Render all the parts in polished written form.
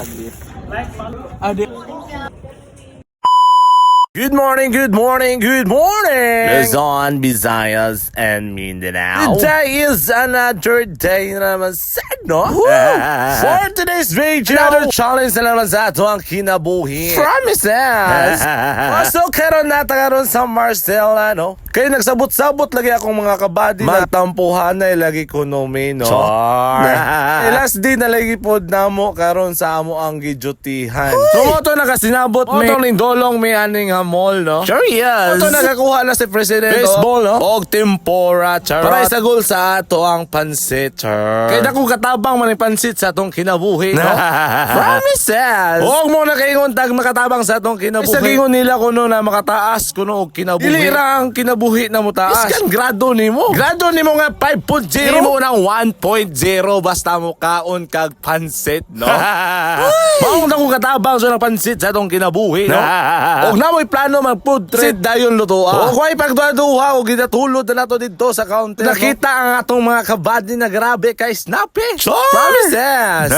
Good morning, good morning, good morning! Luzon, Visayas, and Mindanao. Today is another day na naman sa for today's video, another challenge na naman sa ato ang kinabuhi. Promises! So, karon nata karon sa Marcela, no? Kaya nagsabot-sabot lagi akong mga kabady na magtampuhan na lagi ko no. Last day na lagi pod namo karon sa amo ang gidutihan. So, moto na kasinabot may ning dolong may aning mall, no? Sure, yes. Ito nakakuha na si President baseball, no? Og tempura, charot. Para isagol sa ato ang pansit, Kaya na kung katabang man yung pansit sa atong kinabuhi, no? Promises! Huwag mo na kaingon tag makatabang sa atong kinabuhi. Isagingon nila kuno na makataas kuno og kinabuhi. Dili ra ang kinabuhi na mo taas. Iskan grado nimo. Grado nimo nga 5.0. Dili mo ng 1.0 basta mo kaon kag pansit, no? Maong na kung katabang sa ng pansit sa atong kinabuhi, no? Og na mo'y plano mag-food trip dayon lutoa. O kung ay pagduha o ginatulod na nato dito sa counter. Nakita ang atong mga kabady na grabe kay snappy. Sure! Promises!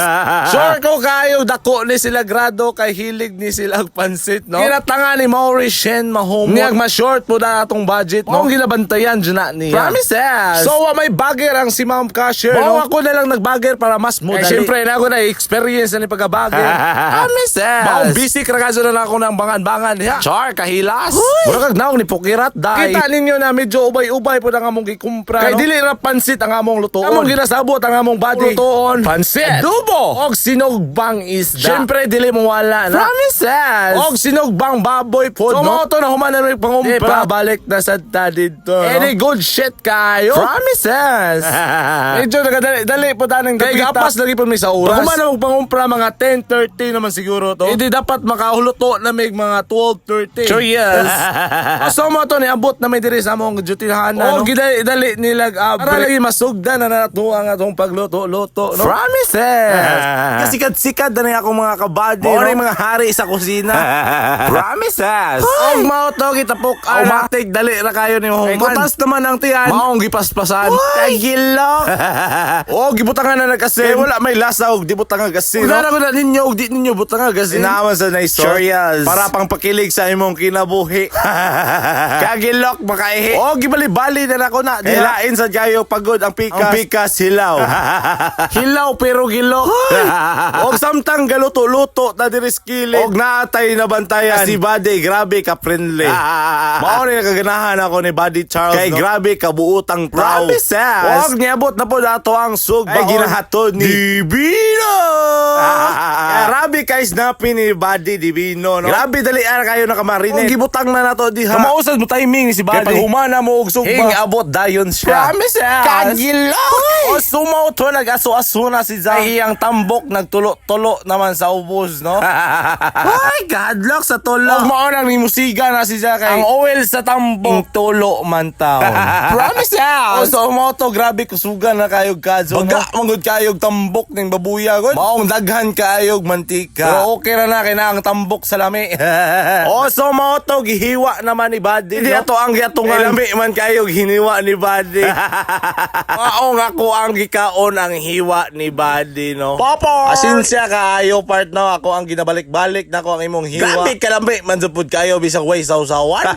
Sure ko kayo dako ni sila grado kay hilig ni sila pansit, no? Kinatanga ni Mauritian mahumot. Niyag ma-short po na atong budget, no? Ang ginabantayan dyan na niya. Promises! So may bagger ang si Ma'am Cashier, no? Ako na lang nagbagger para mas mudali. Siyempre na ako na experience na ni pagkabagger. Promises! Maong busy krakaso na ako ng bangan-bangan. Char, kahilas. Mura kag naong ni Pukirat, dai. Kita ninyo na medyo ubay-ubay po ang among gikumpra, kay dili ra pansit ang among lutoon. Among ginasabot ang among body. Lutoon. Pansit. Adobo. Og sinugbang isda. Siyempre, dili mo wala na. Promises. Og sinugbang baboy po, so, no? So, na humanan rin pangumpra. Balik na sa dito, no? Any good shit kayo? Promises. Medyo nagadali po tanong kay gapas lagi po may sa oras. Humanan mong pangumpra mga 10:30 naman siguro to. Hindi dapat makahuluto na may mga 12:30. Sure, yes. So mo to niabot na may diri sa among jutihan na, no? Gidali nilag para lagi masugdan na natuwa nga atong pagluto-luto, no? Promises. Kasikat-sikat na akong mga kabady, no? Mga hari sa kusina. Promises. Og mao to gitapok matik dali ra kayo ni human. Kutas naman ang tiyan. Maong gipaspasan. Tagilo. Og gibutangan na nagasin. Wala may lasa og dibutangan gasin. Wala na ninyo og di ninyo butangan gasin. Naman sa nice. Sure, yes. Para pang pakilig sa imong kinabuhi. Kagilok makaihi. O gibali-bali na ako na. Dilain sa jayo pagod ang pikas. Ang pikas hilaw. Hilaw pero gilok. Og samtang galuto-luto ta diri skili. Og naatay na bantayan si Buddy, grabe ka friendly. Mao ni nakaganahan ako ni Buddy Charles, kay grabe ka buutang tao. Og niabot na po dato ang sugba. Ay ginahatod ni Divino. Grabe kay snappy ni Buddy Divino, no? Grabe dali ara kayo nakamarinig. Gibutang na nato diha. Kamausad mo timing si Buddy. Kay paghumana mo og sugba. Hing abot dayon siya. Promises. Kagilo. O sumaw to nag-aso-aso na si Zay. Iyang tambok nagtulo-tulo naman sa ubos, no? Ay, gadlock sa tulo. Og mao nang ni musiga na si Zay. Ang oil sa tambok tulo man taon. Promises. O sumaw to grabe kusugan na kayog kaso. Baga mangud kayog tambok ning babuya gud. Maong daghan kayog mantika. Pero okay ra na kay na ang tambok sa lami. O so mao to gihiwa naman ni Buddy. Hindi ato ang giatungan. Lami man kayo hiniwa ni Buddy. Mao nga ko ang gikaon ang hiwa ni Buddy, no? Papa! Asinsya kaayo part, no? Ako ang ginabalik-balik na ko ang imong hiwa. Grabe kalami man jud kayo bisag way sausawan.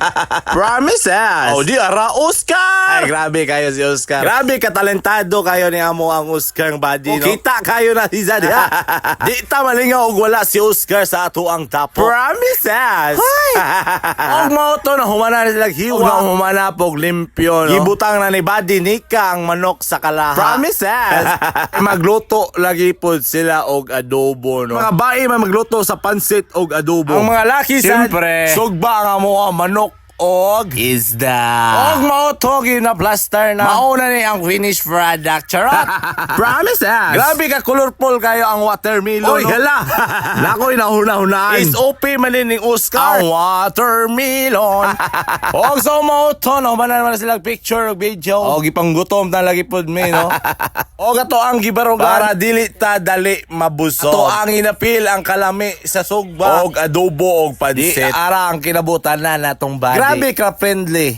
Promises. Oh, di ara Oscar. Ay grabe kayo si Oscar. Grabe ka talentado kayo ni amo ang Oscar ng Buddy, no? Kita kayo na si Zad. Di ta malingaw og wala si Oscar sa ato ang tapo. Promises. Og mao to na humana sila hiwa. Og na humana pog limpyo, no? Gibutang na ni Buddy nika ang manok sa kalaha. Promises. Magluto lagi pod sila og adobo, no? Mga bae man magluto sa pansit og adobo. Ang mga laki sa sugba nga mo ang manok og isda. Og mao to gina-plaster na. Mauna ni ang finished product. Charot. Promises. Grabe ka colorful kayo ang watermelon. Oy, hala. Nakoy nahuna-hunaan. Is OP man ning Oscar. Ang watermelon. Og so mao to no man naman sila picture og video. Og ipanggutom na lagi pod me, no? Og ato ang gibarogan para dili ta dali mabusog. Ato ang inapil ang kalami sa sugba og adobo og pansit. Ara ang kinabutan na natong body. Grabe ka friendly.